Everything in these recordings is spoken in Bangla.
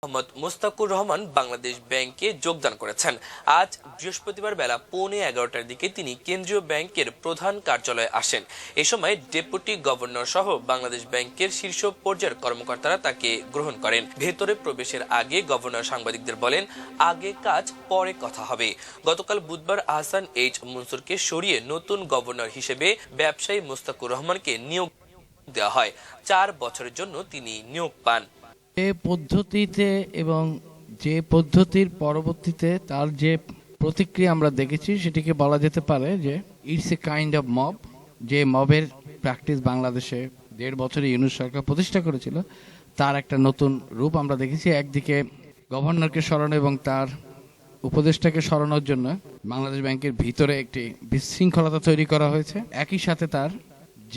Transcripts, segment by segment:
মোহাম্মদ মুস্তাকুর রহমান বাংলাদেশ ব্যাংকে যোগদান করেছেন। আজ বৃহস্পতিবার বেলা 11:15টার দিকে তিনি কেন্দ্রীয় ব্যাংকের প্রধান কার্যালয়ে আসেন। এ সময় ডেপুটি গভর্নর সহ বাংলাদেশ ব্যাংকের শীর্ষ পর্যায়ের কর্মকর্তারা তাকে গ্রহণ করেন। ভেতরে প্রবেশের আগে গভর্নর সাংবাদিকদের বলেন, আগে কাজ পরে কথা হবে। গতকাল বুধবার আহসান এইচ মনসুরকে সরিয়ে নতুন গভর্নর হিসেবে ব্যবসায়ী মুস্তাকুর রহমানকে নিয়োগ দেওয়া হয়। 4 বছরের জন্য তিনি নিয়োগ পান। যে পদ্ধতিতে এবং যে পদ্ধতির পরবর্তীতে তার যে প্রতিক্রিয়া আমরা দেখেছি, সেটিকে বলা যেতে পারে যে it's a kind of mob. যে মবের প্র্যাকটিস বাংলাদেশে 1.5 বছরে ইউনূস সরকার প্রতিষ্ঠা করেছিল, তার একটা নতুন রূপ আমরা দেখেছি। একদিকে গভর্নরকে সরানো এবং তার উপদেষ্টাকে সরানোর জন্য বাংলাদেশ ব্যাংকের ভিতরে একটি বিশৃঙ্খলতা তৈরি করা হয়েছে। একই সাথে তার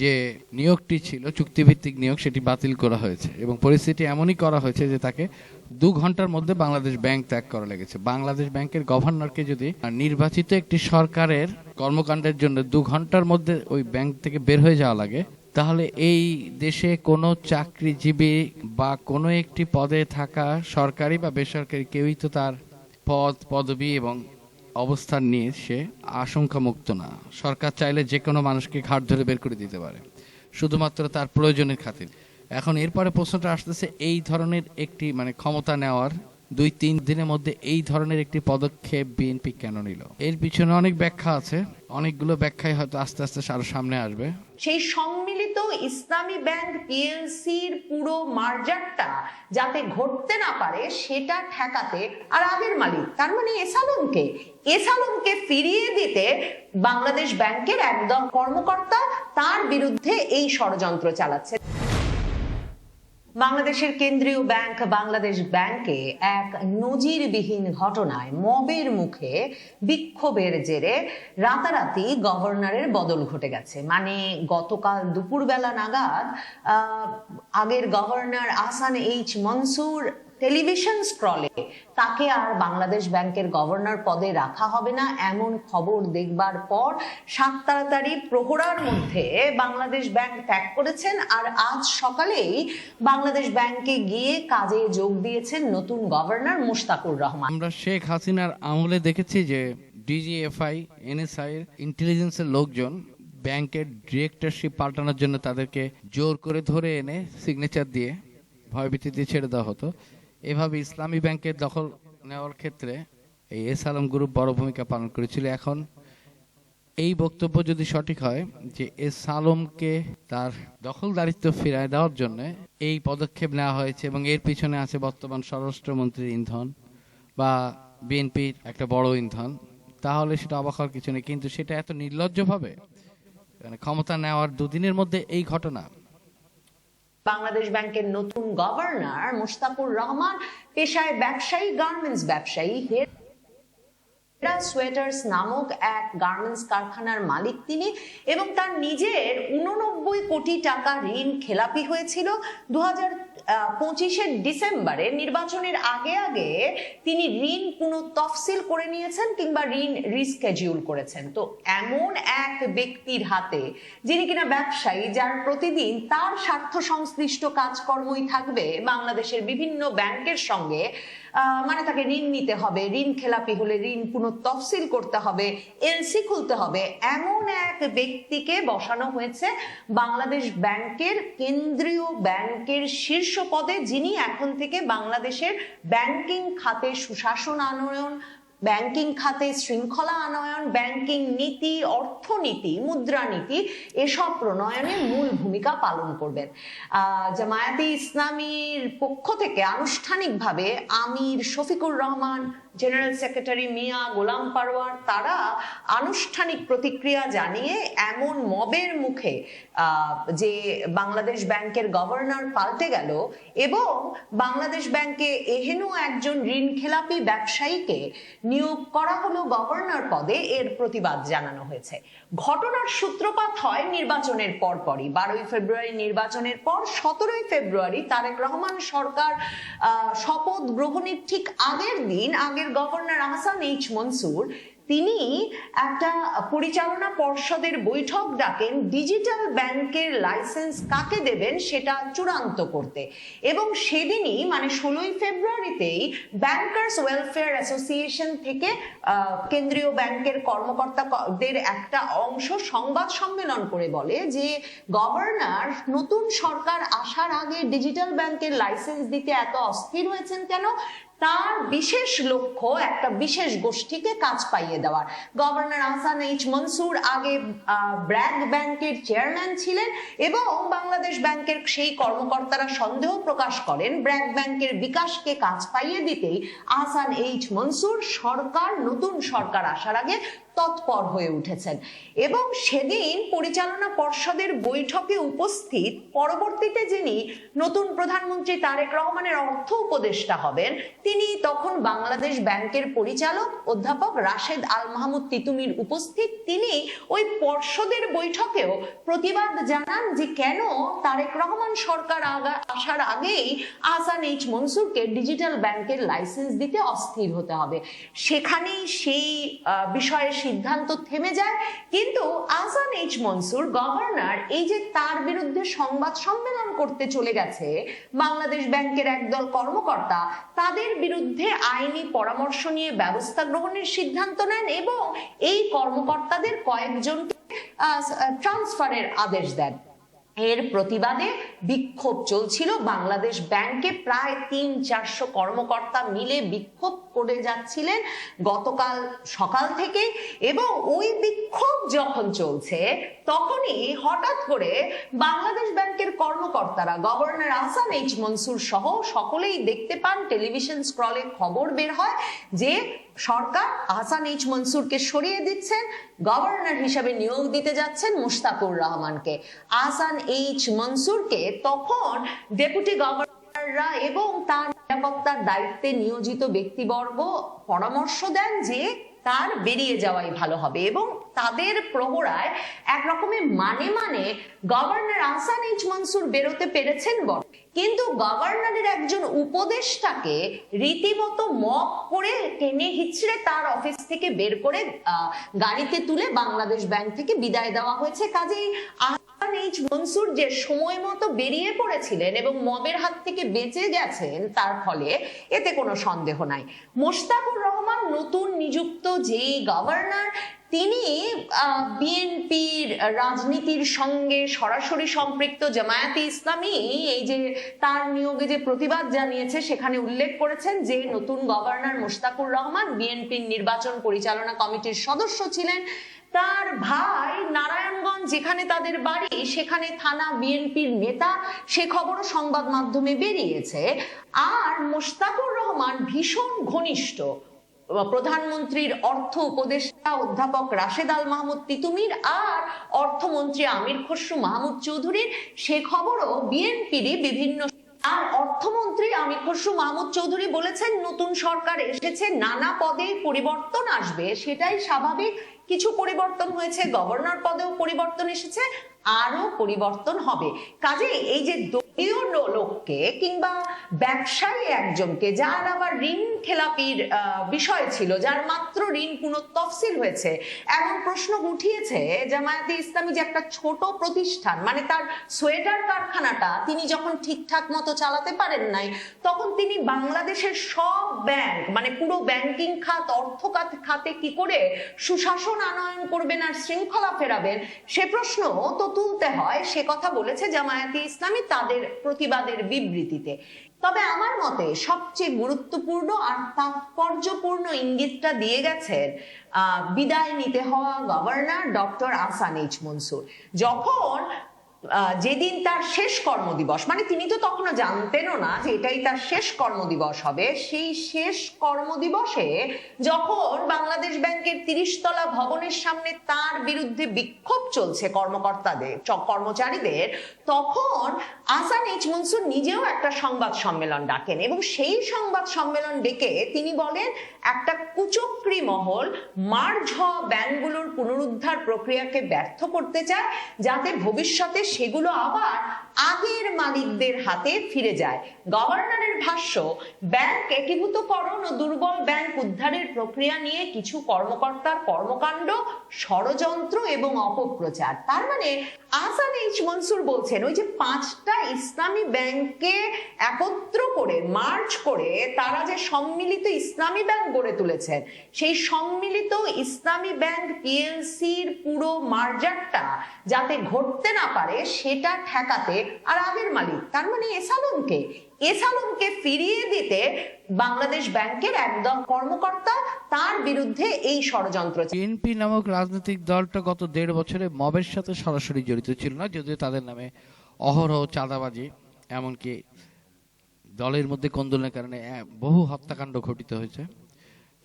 যে নিয়োগটি ছিল চুক্তিভিত্তিক নিয়োগ, সেটি বাতিল করা হয়েছে এবং পরিস্থিতি এমনই করা হয়েছে যে তাকে 2 ঘন্টার মধ্যে বাংলাদেশ ব্যাংক ত্যাগ করা লেগেছে। বাংলাদেশ ব্যাংকের গভর্নরকে যদি নির্বাচিত একটি সরকারের কর্মকাণ্ডের জন্য 2 ঘন্টার মধ্যে ওই ব্যাংক থেকে বের হয়ে যাওয়া লাগে, তাহলে এই দেশে কোনো চাকরিজীবী বা কোনো একটি পদে থাকা সরকারি বা বেসরকারি কেউই তো তার পদ পদবি এবং অবস্থান নিয়ে সে আশঙ্কা মুক্ত না। সরকার চাইলে যে কোনো মানুষকে ঘাট ধরে বের করে দিতে পারে শুধুমাত্র তার প্রয়োজনের খাতির। এখন এরপরে প্রশ্নটা আসতেছে, এই ধরনের একটি ক্ষমতা নেওয়ার 2-3 দিনের মধ্যে এই ধরনের একটি পদক্ষেপ বিএনপি কেন নিল? এর পিছনে অনেক ব্যাখ্যা আছে, অনেকগুলো ব্যাখ্যাই হয়তো আস্তে আস্তে আরো সামনে আসবে। সেই সম্মিলিত ইসলামী ব্যাংক পিএলসির পুরো মার্জারটা যাতে ঘটতে না পারে সেটা ঠেকাতে আর আগের মালিক তার মানে এসালমকে ফিরিয়ে দিতে বাংলাদেশ ব্যাংকের একদম কর্মকর্তা তার বিরুদ্ধে এই ষড়যন্ত্র চালাচ্ছে। বাংলাদেশের কেন্দ্রীয় ব্যাংক বাংলাদেশ ব্যাংকে এক নজিরবিহীন ঘটনায় মবের মুখে বিক্ষোভের জেরে রাতারাতি গভর্নরের বদল ঘটে গেছে। গতকাল দুপুরবেলা নাগাদ আগের governor Ahsan H Mansur television স্ক্রলে তাকে আর বাংলাদেশ ব্যাংকের গভর্নর পদে রাখা হবে না এমন খবর দেখবার পর 7 তাড়াতাড়ি প্রহরার মধ্যে বাংলাদেশ ব্যাংক ত্যাগ করেছেন। আর আজ সকালেই বাংলাদেশ ব্যাংকে গিয়ে কাজে যোগ দিয়েছেন নতুন গভর্নর মুশতাকুর রহমান। আমরা শেখ হাসিনার আমলে দেখেছি যে ডিজিএফআই এনএসআই এর ইন্টেলিজেন্সের লোকজন ব্যাংকের ডিরেক্টরশিপ পাল্টানোর জন্য তাদেরকে জোর করে ধরে এনে সিগনেচার দিয়ে ভয়ভীতিতে ছেড়ে দেওয়া হতো। এভাবে ইসলামী ব্যাংকের দখল নেওয়ার ক্ষেত্রে এই এসালম গ্রুপ বড় ভূমিকা পালন করেছিল। এখন এই বক্তব্য যদি সঠিক হয় যে এসালমকে তার দখলদারিত্ব ফিরিয়ে দেওয়ার জন্য এই পদক্ষেপ নেওয়া হয়েছে এবং এর পিছনে আছে বর্তমান স্বরাষ্ট্রমন্ত্রীর ইন্ধন বা বিএনপির একটা বড় ইন্ধন, তাহলে সেটা অবাক হওয়ার কিছু নেই। কিন্তু সেটা এত নির্লজ্জভাবে ক্ষমতা নেওয়ার 2 দিনের মধ্যে এই ঘটনা। বাংলাদেশ ব্যাংকের নতুন গভর্নর মুশতাকুর রহমান পেশায় ব্যবসায়ী, গার্মেন্টস ব্যবসায়ী। হেরা সোয়েটার্স নামক এক গার্মেন্টস কারখানার মালিক তিনি এবং তার নিজের 89 কোটি টাকা ঋণ খেলাপি হয়েছিল। 2025-এর ডিসেম্বরে নির্বাচনের আগে তিনি ঋণ পুনঃতফসিল করে নিয়েছেন কিংবা ঋণ রিস্কেডিউল করেছেন। তো এমন এক ব্যক্তির হাতে, যিনি কিনা ব্যবসায়ী, যার প্রতিদিন তার স্বার্থ সংশ্লিষ্ট কাজকর্মই থাকবে বাংলাদেশের বিভিন্ন ব্যাংকের সঙ্গে, তাকে ঋণ নিতে হবে, ঋণ খেলাপি হলে ঋণ পুনঃতফসিল করতে হবে, এলসি খুলতে হবে, এমন এক ব্যক্তিকে বসানো হয়েছে বাংলাদেশ ব্যাংকের কেন্দ্রীয় ব্যাংকের শীর্ষ পদে, যিনি এখন থেকে বাংলাদেশের ব্যাংকিং খাতে সুশাসন আনয়ন, ব্যাংকিং খাতে শৃঙ্খলা আনয়ন, ব্যাংকিং নীতি, অর্থনীতি, মুদ্রানীতি এসব প্রণয়নে মূল ভূমিকা পালন করবেন। জামায়াতে ইসলামীর পক্ষ থেকে আনুষ্ঠানিকভাবে আমির শফিকুর রহমান, জেনারেল সেক্রেটারি মিয়া গোলাম পারওয়ার, তারা আনুষ্ঠানিক প্রতিক্রিয়া জানিয়ে এমন মবের মুখে যে বাংলাদেশ ব্যাংকের গভর্নর পাল্টে গেল এবং বাংলাদেশ ব্যাংকে এহেন একজন ঋণ খেলাপি ব্যবসায়ীকে নিয়োগ করা হলো গভর্নর পদে, এর প্রতিবাদ জানানো হয়েছে। ঘটনার সূত্রপাত হয় নির্বাচনের পরপরই। 12ই ফেব্রুয়ারি নির্বাচনের পর 17ই ফেব্রুয়ারি তারেক রহমান সরকার শপথ গ্রহণের ঠিক আগের দিন আগের গভর্নর আহসান এইচ মনসুর তিনি একটা পরিচালনা পর্ষদের বৈঠক ডাকেন ডিজিটাল ব্যাংকের লাইসেন্স কাকে দেবেন সেটা চূড়ান্ত করতে, এবং সেদিনই মানে 16ই ফেব্রুয়ারিতেই ব্যাংকার্স ওয়েলফেয়ার অ্যাসোসিয়েশন থেকে কেন্দ্রীয় ব্যাংকের কর্মকর্তাদের একটা অংশ সংবাদ সম্মেলন করে বলে যে গভর্নর নতুন সরকার আসার আগে ডিজিটাল ব্যাংকের লাইসেন্স দিতে এত অস্থির হয়েছেন কেন। তার বিশেষ লক্ষ্য একটা বিশেষ গোষ্ঠীকে কাজ পাইয়ে দেওয়ার। গভর্নর আহসান এইচ মনসুর আগে ব্র্যাক ব্যাংকের চেয়ারম্যান ছিলেন এবং বাংলাদেশ ব্যাংকের সেই কর্মকর্তারা সন্দেহ প্রকাশ করেন ব্র্যাক ব্যাংকের বিকাশকে কাজ পাইয়ে দিতেই আহসান এইচ মনসুর নতুন সরকার আসার আগে তৎপর হয়ে উঠেছেন। এবং সেদিন পরিচালনা পর্ষদের বৈঠকে উপস্থিত পরবর্তীতে যিনি নতুন প্রধানমন্ত্রী তারেক রহমানের অর্থ উপদেষ্টা হবেন, তিনি তখন বাংলাদেশ ব্যাংকের পরিচালক অধ্যাপক রাশেদ আল মাহমুদ তিতুমির উপস্থিত। তিনি ওই পর্ষদের বৈঠকেও প্রতিবাদ জানান যে কেন তারেক রহমান সরকার আসার আগেই আহসান এইচ মনসুরকে ডিজিটাল ব্যাংকের লাইসেন্স দিতে অস্থির হতে হবে। সেখানেই সেই বিষয়ে সিদ্ধান্ত থেমে যায়। কিন্তু আহসান এইচ মনসুর গভর্নর এই যে তার বিরুদ্ধে সংবাদ সম্মেলন করতে চলে গেছে বাংলাদেশ ব্যাংকের একদল কর্মকর্তা, তাদের বিরুদ্ধে আইনি পরামর্শ নিয়ে ব্যবস্থা গ্রহণের সিদ্ধান্ত নেন এবং এই কর্মকর্তাদের কয়েকজনকে ট্রান্সফারের আদেশ দেন। এর প্রতিবাদে বিক্ষোভ চলছিল। বাংলাদেশ ব্যাংকে প্রায় 300-400 কর্মকর্তা মিলে বিক্ষোভ করে যাচ্ছিলেন গতকাল সকাল থেকে, এবং ওই বিক্ষোভ যখন চলছে তখনই হঠাৎ করে বাংলাদেশ ব্যাংকের কর্মকর্তারা গভর্নর আহসান এইচ মনসুর সহ সকলেই দেখতে পান, টেলিভিশন স্ক্রলে খবর বের হয় যে সরকার আহসান এইচ মনসুরকে সরিয়ে দিচ্ছেন, গভর্নর হিসাবে নিয়োগ দিতে যাচ্ছেন মুশতাকুর রহমানকে। আহসান এইচ মনসুরকে তখন ডেপুটি গভর্নররা এবং তার নিরাপত্তার দায়িত্বে নিয়োজিত ব্যক্তিবর্গ পরামর্শ দেন যে তার বেরিয়ে যাওয়াই ভালো হবে, এবং তাদের প্রহরায় একরকমের মানে গভর্নর আহসান এইচ মনসুর বেরোতে পেরেছেন বটে, কিন্তু গভর্নরের একজন উপদেষ্টাকে রীতিমতো মপ করে টেনে হিচড়ে তার অফিস থেকে বের করে গাড়িতে তুলে বাংলাদেশ ব্যাংক থেকে বিদায় দেওয়া হয়েছে। কাজেই আহসান এইচ মনসুর যে সময় মতো বেরিয়ে পড়েছিলেন এবং মবের হাত থেকে বেঁচে গেছেন তার ফলে, এতে কোনো সন্দেহ নাই। মোশতাকুর রহমান নতুন নিযুক্ত যেই গভর্নর, তিনি বিএনপির রাজনীতির সঙ্গে সরাসরি সম্পৃক্ত জামায়াতে ইসলামী এই যে তার নিয়োগে যে প্রতিবাদ জানিয়েছে সেখানে উল্লেখ করেছেন যে নতুন গভর্নর মোশতাকুর রহমান বিএনপির নির্বাচন পরিচালনা কমিটির সদস্য ছিলেন। তার ভাই নারায়ণগঞ্জ যেখানে তাদের বাড়ি সেখানে থানা বিএনপির নেতা, সে খবরও সংবাদ মাধ্যমে বেরিয়েছে। আর মোশতাকুর রহমান ভীষণ ঘনিষ্ঠ প্রধানমন্ত্রীর অর্থ উপদেষ্টা অধ্যাপক রাশেদ আল মাহমুদ তিতুমির আর অর্থমন্ত্রী আমির খসরু মাহমুদ চৌধুরীর, সে খবরও বিএনপিরই বিভিন্ন। আর অর্থমন্ত্রী আমির খসরু মাহমুদ চৌধুরী বলেছেন নতুন সরকার এসেছে, নানা পদে পরিবর্তন আসবে, সেটাই স্বাভাবিক। কিছু পরিবর্তন হয়েছে, গভর্নর পদেও পরিবর্তন এসেছে, আরো পরিবর্তন হবে। কাজে এই যে দলীয় লোককে কিংবা ব্যবসায়ী একজনকে, যার আবার ঋণ খেলাপির বিষয় ছিল, যার মাত্র ঋণ পুনঃতফসিল হয়েছে, এমন প্রশ্ন উঠিয়েছে জামায়াতে ইসলামী যে একটা ছোট প্রতিষ্ঠান, মানে তার সোয়েটার কারখানাটা তিনি যখন ঠিকঠাক মতো চালাতে পারেন নাই, তখন তিনি বাংলাদেশের সব ব্যাংক মানে পুরো ব্যাংকিং খাত, অর্থ খাতে কি করে সুশাসন আনয়ন করবেন আর শৃঙ্খলা ফেরাবেন, সে প্রশ্ন তো তুলতে হয়। সে কথা বলেছে জামায়াতে ইসলামী তাদের প্রতিবাদের বিবৃতিতে। তবে আমার মতে সবচেয়ে গুরুত্বপূর্ণ আর তাৎপর্যপূর্ণ ইঙ্গিতটা দিয়ে গেছেন বিদায় নিতে হওয়া governor doctor Ahsan H Mansur. যখন যেদিন তার শেষ কর্মদিবস, মানে তিনি তো তখনও জানতেনও না যে এটাই তার শেষ কর্মদিবস হবে, সেই শেষ কর্মদিবসে যখন বাংলাদেশ ব্যাংকের 30 তলা ভবনের সামনে তার বিরুদ্ধে বিক্ষোভ চলছে কর্মচারীদের, তখন আহসান এইচ মনসুর নিজেও একটা সংবাদ সম্মেলন ডাকেন এবং সেই সংবাদ সম্মেলন ডেকে তিনি বলেন একটা কুচক্রী মহল মার্জ হওয়া ব্যাংকগুলোর পুনরুদ্ধার প্রক্রিয়াকে ব্যর্থ করতে চায় যাতে ভবিষ্যতে সেগুলো আবার আগের মালিকদের হাতে ফিরে যায়। গভর্নরের ভাষ্য, ব্যাংক একীভূতকরণ ও দুর্বল ব্যাংক উদ্ধারের প্রক্রিয়া নিয়ে কিছু কর্মকর্তার কর্মকাণ্ড, ষড়যন্ত্র এবং অপপ্রচার। তার মানে আহসান এইচ মনসুর বলছেন ওই যে 5টা ইসলামী ব্যাংককে একত্র করে মার্জ করে তারা যে সম্মিলিত ইসলামী ব্যাংক গড়ে তুলেছেন, সেই সম্মিলিত ইসলামী ব্যাংক পিএলসির পুরো মার্জারটা যাতে ঘটতে না পারে সেটা ঠেকাতে আর আগের মালিক তার মানে এসালমকে ফিরিয়ে দিতে বাংলাদেশ ব্যাংকের একদম কর্মকর্তা তার বিরুদ্ধে এই ষড়যন্ত্র। বিএনপি নামক রাজনৈতিক দলটা গত 1.5 বছরে মবের সাথে সরাসরি জড়িত ছিল না, যদিও তাদের নামে অহরহ চাঁদাবাজি, এমনকি দলের মধ্যে কোন্দলের কারণে বহু হত্যাকাণ্ড ঘটিত হয়েছে,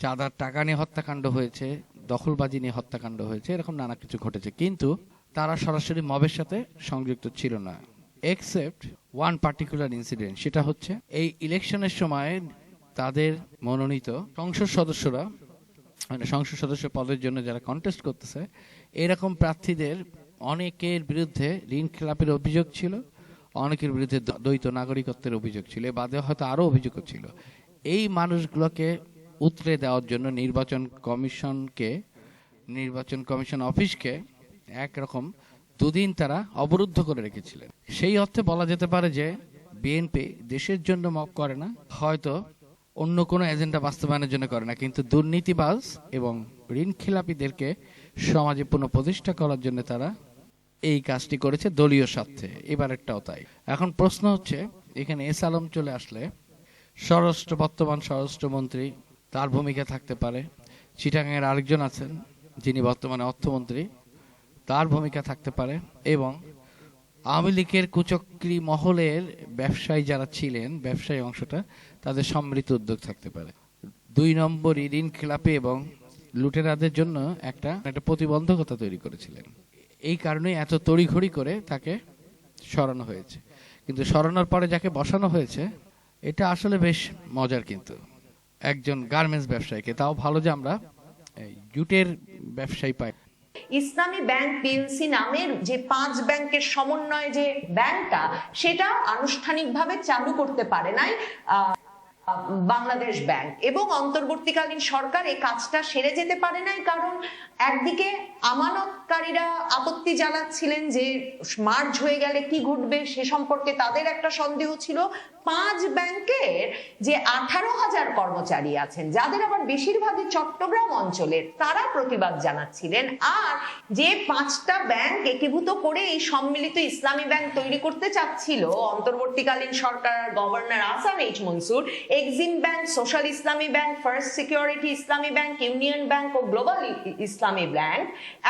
চাঁদার টাকা নিয়ে হত্যাকাণ্ড হয়েছে, দখলবাজি নিয়ে হত্যাকাণ্ড হয়েছে, এরকম নানা কিছু ঘটেছে। কিন্তু তারা সরাসরি মবের সাথে সংযুক্ত ছিল না, এক্সেপ্ট ওয়ান পার্টিকুলার ইনসিডেন্ট। সেটা হচ্ছে এই ইলেকশনের সময় তাদের মনোনীত সংসদ সদস্যরা, মানে সংসদ সদস্য পদের জন্য যারা কন্টেস্ট করতেছে, এরকম প্রার্থীদের অনেকের বিরুদ্ধে ঋণ খেলাপের অভিযোগ ছিল, অনেকের বিরুদ্ধে দ্বৈত নাগরিকত্বের অভিযোগ ছিল, এ বাদে হয়তো আরো অভিযোগ ছিল। এই মানুষগুলোকে উতরে দেওয়ার জন্য নির্বাচন কমিশন অফিসকে একরকম 2 দিন তারা অবরুদ্ধ করে রেখেছিলেন। সেই অর্থে বলা যেতে পারে যে বিএনপি দেশের জন্য মব করে না, হয়তো অন্য কোনো এজেন্ডা বাস্তবায়নের জন্য করে না, কিন্তু দুর্নীতিবাজ এবং ঋণ খেলাপিদেরকে সমাজে পুনঃপ্রতিষ্ঠা করার জন্য তারা এই কাজটি করেছে দলীয় স্বার্থে। এবারেরটাও তাই। এখন প্রশ্ন হচ্ছে, এখানে এস আলম চলে আসলে বর্তমান স্বরাষ্ট্রমন্ত্রী, তার ভূমিকা থাকতে পারে। চিটাগাংয়ের আরেকজন আছেন যিনি বর্তমানে অর্থমন্ত্রী, তার ভূমিকা থাকতে পারে। এবং আওয়ামী লীগের কুচক্রী মহলের ব্যবসায়ী যারা ছিলেন, ব্যবসায়ী অংশটা, তাদের সম্মিলিত উদ্যোগ থাকতে পারে। 2 নম্বরই ঋণ খেলাপি এবং লুটেরাদের জন্য একটা প্রতিবন্ধকতা তৈরি করেছিলেন। এই কারণে এত তড়িঘড়ি করে তাকে সরানো হয়েছে। কিন্তু সরানোর পরে যাকে বসানো হয়েছে, এটা আসলে বেশ মজার। কিন্তু একজন গার্মেন্টস ব্যবসায়ীকে, তাও ভালো যে আমরা জুটের ব্যবসায়ী পাই। ইসলামী ব্যাংক পিএলসি নামের যে 5 ব্যাংকের সমন্বয়ে যে ব্যাংকটা, সেটা আনুষ্ঠানিকভাবে চালু করতে পারে নাই বাংলাদেশ ব্যাংক, এবং অন্তর্বর্তীকালীন সরকার এই কাজটা সেরে যেতে পারে নাই। কারণ একদিকে আমানতকারীরা আপত্তি জানাচ্ছিলেন যে মার্জ হয়ে গেলে কি ঘটবে সে সম্পর্কে তাদের একটা সন্দেহ ছিল। 5 ব্যাংকের যে 18,000 কর্মচারী আছেন, যাদের আবার বেশিরভাগই চট্টগ্রাম অঞ্চলের, তারা প্রতিবাদ জানাচ্ছিলেন। আর যে 5টা ব্যাংক একীভূত করে এই সম্মিলিত ইসলামী ব্যাংক তৈরি করতে চাচ্ছিল অন্তর্বর্তীকালীন সরকার, governor Ahsan H Mansur, Exim Bank, Social Islami Bank, First Security Islami Bank, Union Bank ও গ্লোবাল ইসলামী ব্যাংক,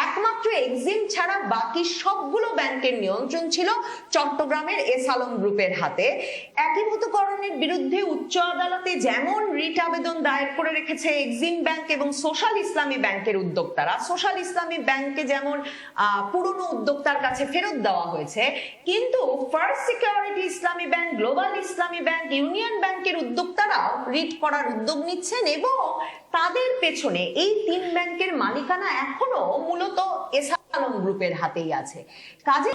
একমাত্র এক্সিম ছাড়া বাকি সবগুলো ব্যাংকের নিয়ন্ত্রণ ছিল চট্টগ্রামের এস আলম গ্রুপের হাতে। একীভূতকরণের বিরুদ্ধে উচ্চ আদালতে যেমন রিট আবেদন দায়ের করে রেখেছে এক্সিম ব্যাংক এবং সোশ্যাল ইসলামী ব্যাংকের উদ্যোক্তারা, সোশ্যাল ইসলামী ব্যাংকে যেমন পুরনো উদ্যোক্তার কাছে ফেরত দেওয়া হয়েছে, কিন্তু first Security Islami bank, global Islami Bank, union ব্যাংকের উদ্যোক্তারাও রিট করার উদ্যোগ নিচ্ছেন এবং তাদের পেছনে এই 3 ব্যাংকের মালিকানা এখনো মূলত এস আলম গ্রুপের হাতেই আছে। কাজে